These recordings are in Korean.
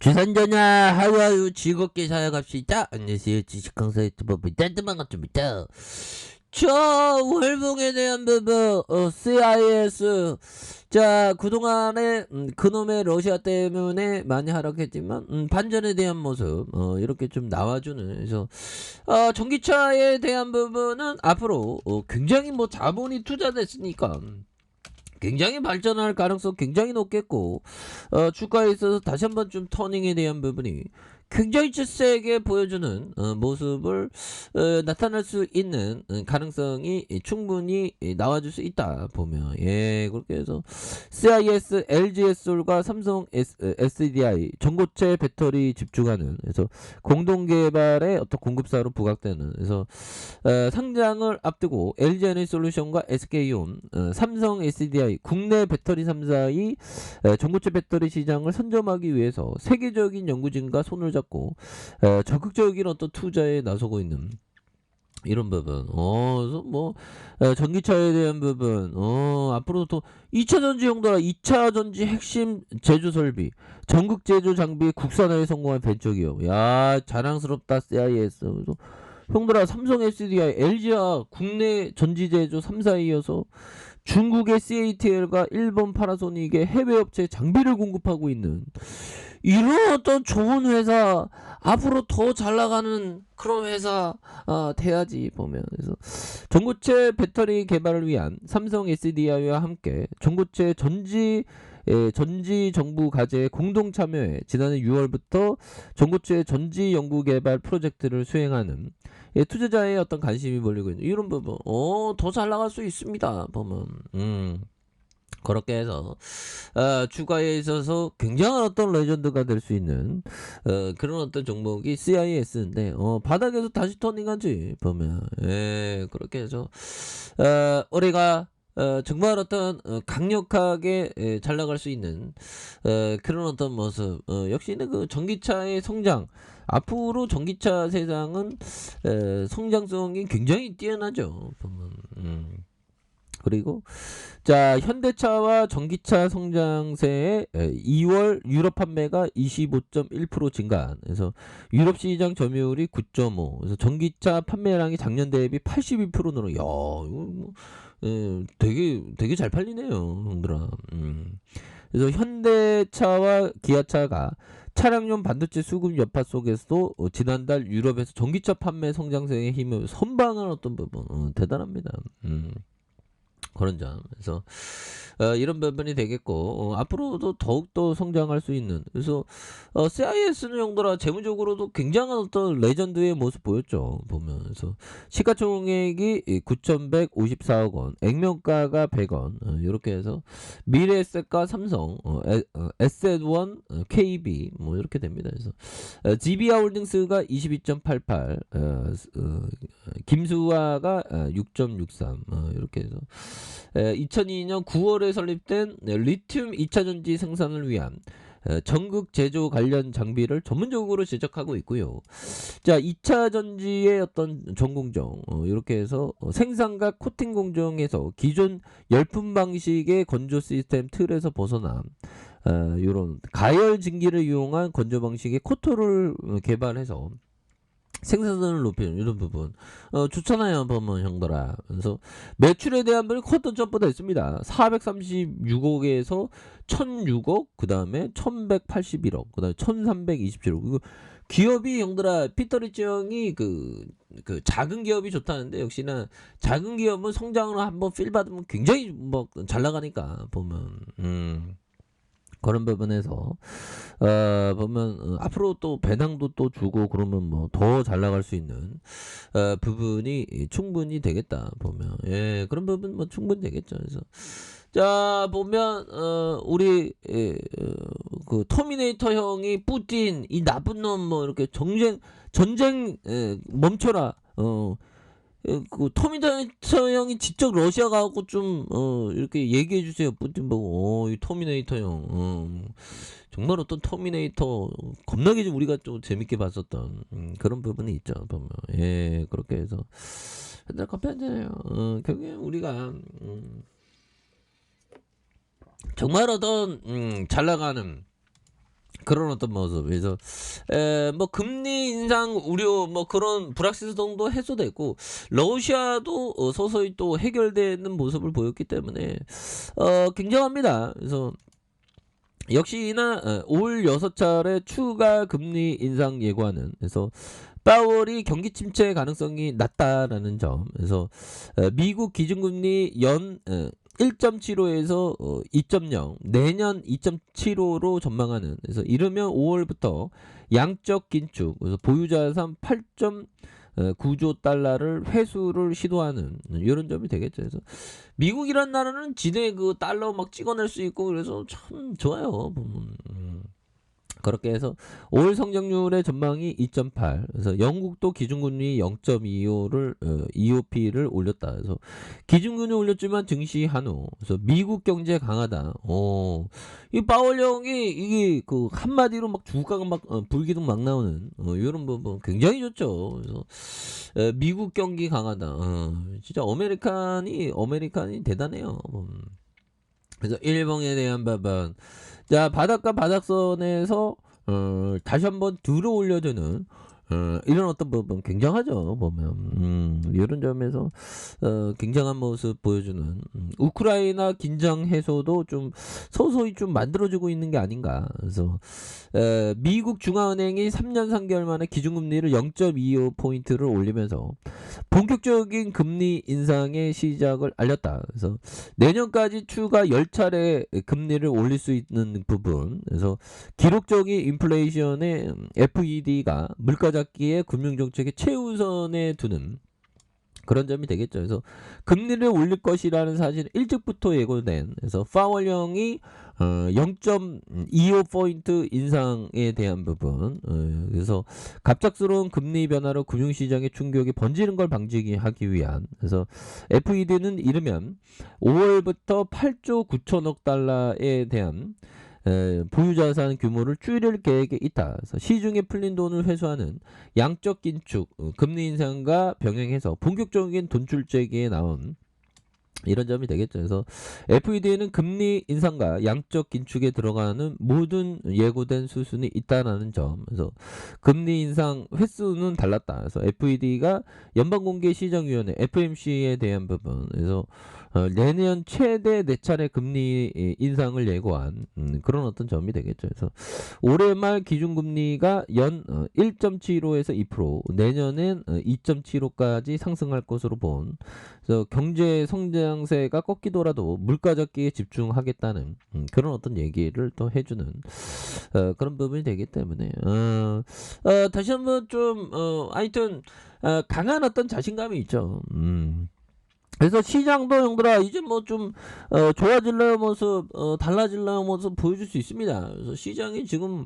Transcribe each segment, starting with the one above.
주산전야 하루하루 즐겁게 살아갑시다. 안녕하세요. 주식강사 유튜버 무단도망 같습니다. 자, 월봉에 대한 부분 CIS. 자, 그동안에 그놈의 러시아 때문에 많이 하락했지만 반전에 대한 모습 이렇게 좀 나와주는. 그래서 전기차에 대한 부분은 앞으로 굉장히 뭐 자본이 투자됐으니까 굉장히 발전할 가능성 굉장히 높겠고, 주가에 있어서 다시 한번 좀 터닝에 대한 부분이 굉장히 세게 보여주는 모습을 나타날 수 있는 가능성이 충분히 나와줄 수 있다 보면, 예, 그렇게 해서 CIS, LG에솔과 삼성 SDI 전고체 배터리 집중하는, 그래서 공동 개발의 어떤 공급사로 부각되는, 그래서 상장을 앞두고 LG에너지솔루션과 SK온, 삼성 SDI 국내 배터리 3사의 전고체 배터리 시장을 선점하기 위해서 세계적인 연구진과 손을 잡고 적극적인 어떤 투자에 나서고 있는 이런 부분. 그래서 뭐 전기차에 대한 부분. 앞으로도 또 2차 전지 용도라 2차 전지 핵심 제조 설비, 전국 제조 장비 국산화에 성공한 벤처기업. 야, 자랑스럽다. CIS. 그래서 형들아, 삼성 SDI, LG와 국내 전지 제조 3사에 이어서 중국의 CATL과 일본 파나소닉의 해외 업체에 장비를 공급하고 있는 이런 어떤 좋은 회사, 앞으로 더 잘 나가는 그런 회사 돼야지 보면. 그래서 전고체 배터리 개발을 위한 삼성 SDI와 함께 전고체 전지 정부 과제에 공동 참여해 지난해 6월부터 전고체 전지 연구 개발 프로젝트를 수행하는, 투자자의 어떤 관심이 몰리고 있는 이런 부분. 더 잘 나갈 수 있습니다 보면. 그렇게 해서 주가에 있어서 굉장한 어떤 레전드가 될 수 있는 그런 어떤 종목이 CIS인데, 바닥에서 다시 터닝하지 보면. 예, 그렇게 해서 올해가 정말 어떤 강력하게 잘 나갈 수 있는 그런 어떤 모습. 역시는 그 전기차의 성장, 앞으로 전기차 세상은 성장성이 굉장히 뛰어나죠 보면. 그리고 자, 현대차와 전기차 성장세의 2월 유럽 판매가 25.1% 증가. 그래서 유럽 시장 점유율이 9.5. 그래서 전기차 판매량이 작년 대비 82% 늘어. 야, 이거 뭐 되게 잘 팔리네요, 형들아. 그래서 현대차와 기아차가 차량용 반도체 수급 여파 속에서도 지난달 유럽에서 전기차 판매 성장세에 힘을 선방한 어떤 부분, 대단합니다. 그런 점. 그래서 이런 부분이 되겠고, 앞으로도 더욱더 성장할 수 있는. 그래서 CIS는 정도라 재무적으로도 굉장한 어떤 레전드의 모습 보였죠 보면. 그래서 시가총액이 9,154억 원, 액면가가 100원, 이렇게 해서 미래에셋과 삼성, 에셋원, KB 뭐 이렇게 됩니다. 그래서 GB아홀딩스가 22.88, 김수화가 6.63, 이렇게 해서 2002년 9월에 설립된 리튬 2차 전지 생산을 위한 전극 제조 관련 장비를 전문적으로 제작하고 있고요. 자, 2차 전지의 어떤 전공정, 이렇게 해서 생산과 코팅 공정에서 기존 열품 방식의 건조 시스템 틀에서 벗어나 이런 가열 증기를 이용한 건조 방식의 코터를 개발해서 생산성을 높이는 이런 부분 좋잖아요 보면, 형들아. 그래서 매출에 대한 분이 컸던 점보다 있습니다. 436억에서 1006억, 그 다음에 1181억, 그 다음에 1327억. 그리고 기업이, 형들아, 피터리치 형이 그 작은 기업이 좋다는데, 역시나 작은 기업은 성장을 한번 필 받으면 굉장히 뭐 잘 나가니까 보면. 그런 부분에서 보면 앞으로 또 배당도 또 주고 그러면 뭐 더 잘 나갈 수 있는 부분이 충분히 되겠다 보면. 예, 그런 부분 뭐 충분히 되겠죠. 그래서 자, 보면 우리 그 터미네이터 형이 뿌틴 이 나쁜 놈 뭐 이렇게 전쟁 멈춰라. 그 터미네이터 형이 직접 러시아 가고 좀 이렇게 얘기해 주세요. 뿌틴 보고. 이 터미네이터 형. 정말 어떤 터미네이터 겁나게 좀 우리가 좀 재밌게 봤었던 그런 부분이 있죠 보면. 예, 그렇게 해서 한잔 커피 한잔해요. 결국에 우리가 정말 어떤 잘 나가는 그런 어떤 모습. 그래서 뭐 금리 인상 우려 뭐 그런 불확실성도 해소됐고 러시아도 서서히 또 해결되는 모습을 보였기 때문에 굉장합니다. 그래서 역시나 올 6차례 추가 금리 인상 예고하는, 그래서 파월이 경기 침체 가능성이 낮다라는 점. 그래서 미국 기준금리 연 1.75에서 2.0, 내년 2.75로 전망하는. 그래서 이르면 5월부터 양적 긴축, 그래서 보유자산 8.9조 달러를 회수를 시도하는 이런 점이 되겠죠. 그래서 미국이란 나라는 지네 그 달러 막 찍어낼 수 있고 그래서 참 좋아요. 보면. 그렇게 해서 올 성장률의 전망이 2.8. 그래서 영국도 기준금리 0.25를 2OP를 올렸다. 그래서 기준금리 올렸지만 증시 한우. 그래서 미국 경제 강하다. 이 파월 형이 이게 그 한마디로 막 주가가 막 불기둥 막 나오는 이런 부분 굉장히 좋죠. 그래서 미국 경기 강하다. 진짜 아메리칸이 대단해요. 그래서 일본에 대한 부분. 자, 바닥과 바닥선에서 다시 한번 들어 올려주는 이런 어떤 부분 굉장하죠. 보면 이런 점에서 굉장한 모습 보여주는 우크라이나 긴장 해소도 좀 서서히 좀 만들어지고 있는 게 아닌가. 그래서 미국 중앙은행이 3년 3개월 만에 기준금리를 0.25포인트를 올리면서 본격적인 금리 인상의 시작을 알렸다. 그래서 내년까지 추가 10차례 금리를 올릴 수 있는 부분. 그래서 기록적인 인플레이션에 FED가 물가 잡기에 금융정책의 최우선에 두는 그런 점이 되겠죠. 그래서 금리를 올릴 것이라는 사실은 일찍부터 예고된, 그래서 파월령이 0.25포인트 인상에 대한 부분. 그래서 갑작스러운 금리 변화로 금융시장의 충격이 번지는 걸 방지하기 위한, 그래서 FED는 이르면 5월부터 8조 9천억 달러에 대한 보유자산 규모를 줄일 계획에 있다. 그래서 시중에 풀린 돈을 회수하는 양적 긴축, 금리 인상과 병행해서 본격적인 돈 출재기에 나온 이런 점이 되겠죠. 그래서 FED는 금리 인상과 양적 긴축에 들어가는 모든 예고된 수순이 있다라는 점. 그래서 금리 인상 횟수는 달랐다. 그래서 FED가 연방공개시장위원회 FMC에 대한 부분. 그래서 내년 최대 4차례 금리 인상을 예고한 그런 어떤 점이 되겠죠. 그래서 올해 말 기준금리가 연 1.75에서 2%, 내년엔 2.75까지 상승할 것으로 본. 그래서 경제 성장세가 꺾이더라도 물가 잡기에 집중하겠다는 그런 어떤 얘기를 또 해주는 그런 부분이 되기 때문에 다시 한번 좀 하여튼 강한 어떤 자신감이 있죠. 그래서 시장도 형들아 이제 뭐 좀 좋아질래요 모습 달라질래요 모습 보여줄 수 있습니다. 그래서 시장이 지금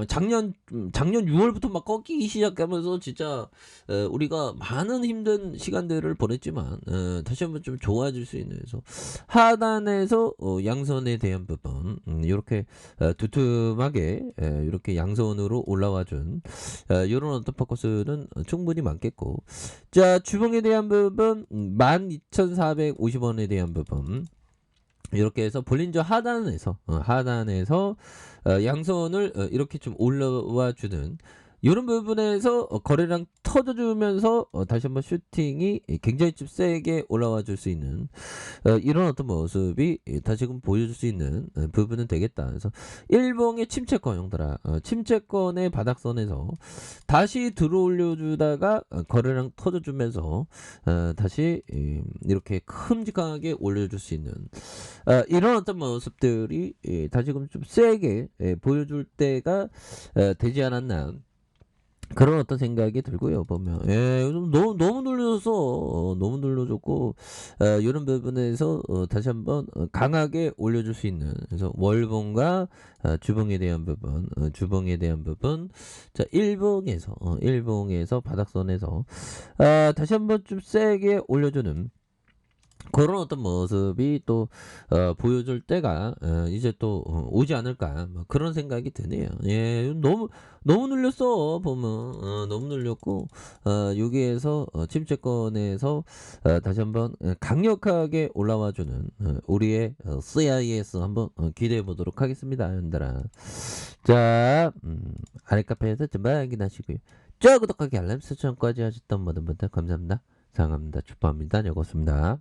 작년 6월부터 막 꺾이기 시작하면서 진짜 우리가 많은 힘든 시간들을 보냈지만 다시 한번 좀 좋아질 수 있는, 그래서 하단에서 양선에 대한 부분 이렇게 두툼하게 이렇게 양선으로 올라와준 이런 어떤 포커스는 충분히 많겠고, 자 주봉에 대한 부분 12,450원에 대한 부분 이렇게 해서 볼린저 하단에서 양선을 이렇게 좀 올라와 주는 이런 부분에서 거래량 터져주면서 다시 한번 슈팅이 굉장히 좀 세게 올라와 줄 수 있는 이런 어떤 모습이 다시금 보여줄 수 있는 부분은 되겠다. 그래서 일봉의 침체권 형들아, 침체권의 바닥선에서 다시 들어올려주다가 거래량 터져주면서 다시 이렇게 큼직하게 올려줄 수 있는 이런 어떤 모습들이 다시금 좀 세게 보여줄 때가 되지 않았나. 그런 어떤 생각이 들고요. 보면 요즘 너무 눌려서 너무 눌려줬고 이런 부분에서 다시 한번 강하게 올려줄 수 있는, 그래서 월봉과 주봉에 대한 부분, 자 일봉에서 바닥선에서 다시 한번 좀 세게 올려주는 그런 어떤 모습이 또 보여줄 때가 이제 또 오지 않을까 뭐 그런 생각이 드네요. 예. 너무 눌렸어 보면. 너무 눌렸고 여기에서 침체권에서 다시 한번 강력하게 올라와 주는 우리의 CIS 한번 기대해 보도록 하겠습니다, 여러분들아. 자, 아래 카페에서 전방 확인하시고요. 저 구독하기 알람 설정까지 하셨던 모든 분들 감사합니다. 사랑합니다. 축복합니다. 여고습니다